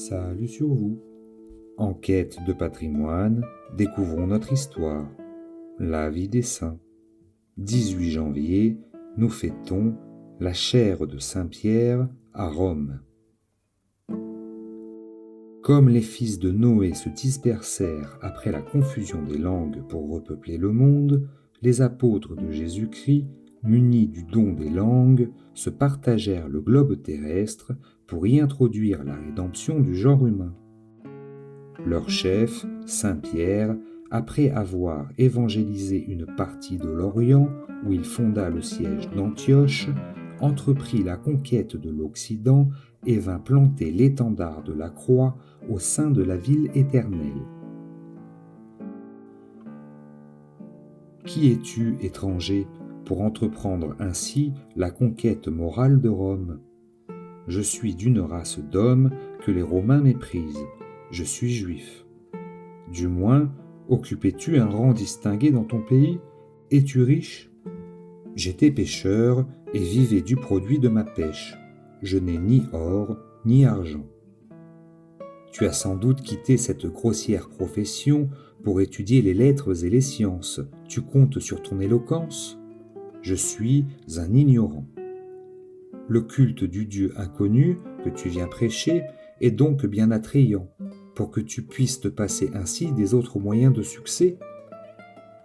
Salut sur vous. En quête de patrimoine, découvrons notre histoire. La vie des saints. 18 janvier, nous fêtons la chaire de Saint-Pierre à Rome. Comme les fils de Noé se dispersèrent après la confusion des langues pour repeupler le monde, les apôtres de Jésus-Christ, munis du don des langues, se partagèrent le globe terrestre pour y introduire la rédemption du genre humain. Leur chef, Saint Pierre, après avoir évangélisé une partie de l'Orient, où il fonda le siège d'Antioche, entreprit la conquête de l'Occident et vint planter l'étendard de la croix au sein de la ville éternelle. Qui es-tu, étranger, pour entreprendre ainsi la conquête morale de Rome ? Je suis d'une race d'hommes que les Romains méprisent. Je suis juif. Du moins, occupais-tu un rang distingué dans ton pays ? Es-tu riche ? J'étais pêcheur et vivais du produit de ma pêche. Je n'ai ni or ni argent. Tu as sans doute quitté cette grossière profession pour étudier les lettres et les sciences. Tu comptes sur ton éloquence ? Je suis un ignorant. Le culte du Dieu inconnu que tu viens prêcher est donc bien attrayant, pour que tu puisses te passer ainsi des autres moyens de succès.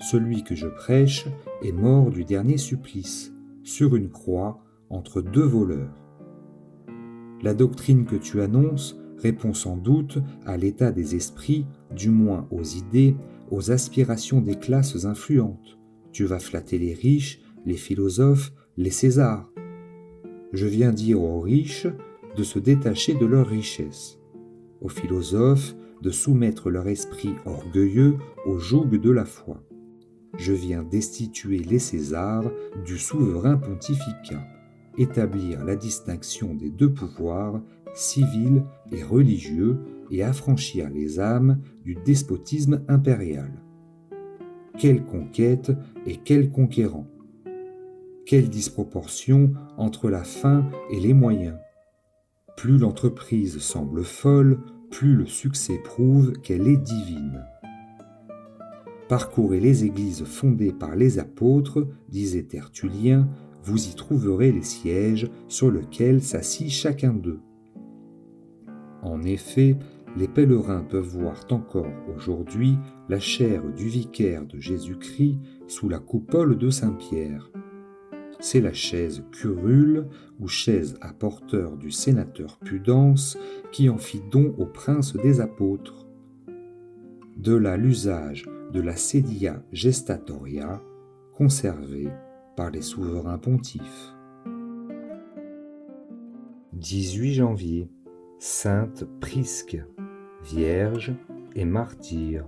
Celui que je prêche est mort du dernier supplice, sur une croix, entre deux voleurs. La doctrine que tu annonces répond sans doute à l'état des esprits, du moins aux idées, aux aspirations des classes influentes. Tu vas flatter les riches, les philosophes, les Césars. Je viens dire aux riches de se détacher de leur richesse, aux philosophes de soumettre leur esprit orgueilleux au joug de la foi. Je viens destituer les Césars du souverain pontificat, établir la distinction des deux pouvoirs, civil et religieux, et affranchir les âmes du despotisme impérial. Quelle conquête et quel conquérant! Quelle disproportion entre la fin et les moyens! Plus l'entreprise semble folle, plus le succès prouve qu'elle est divine. Parcourez les églises fondées par les apôtres, disait Tertullien, vous y trouverez les sièges sur lesquels s'assit chacun d'eux. En effet, les pèlerins peuvent voir encore aujourd'hui la chaire du vicaire de Jésus-Christ sous la coupole de Saint-Pierre. C'est la chaise curule ou chaise à porteur du sénateur Pudence qui en fit don au prince des apôtres. De là l'usage de la sedia gestatoria, conservée par les souverains pontifes. 18 janvier, Sainte Prisque, Vierge et martyre.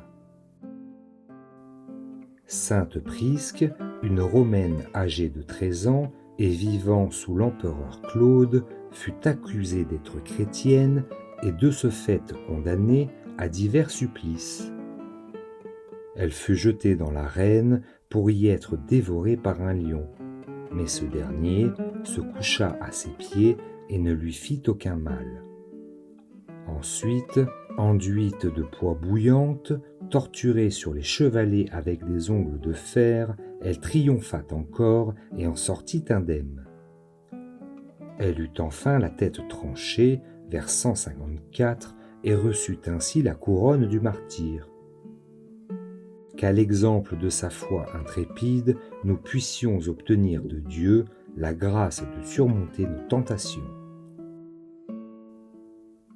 Sainte Prisque, une Romaine âgée de 13 ans et vivant sous l'empereur Claude, fut accusée d'être chrétienne et de ce fait condamnée à divers supplices. Elle fut jetée dans l'arène pour y être dévorée par un lion, mais ce dernier se coucha à ses pieds et ne lui fit aucun mal. Ensuite, enduite de poix bouillante, torturée sur les chevalets avec des ongles de fer, elle triompha encore et en sortit indemne. Elle eut enfin la tête tranchée vers 154 et reçut ainsi la couronne du martyre. Qu'à l'exemple de sa foi intrépide, nous puissions obtenir de Dieu la grâce de surmonter nos tentations.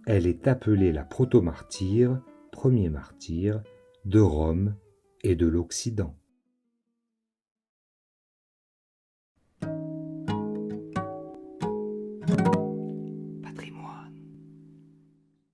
Elle est appelée la protomartyre, premier martyr, de Rome et de l'Occident.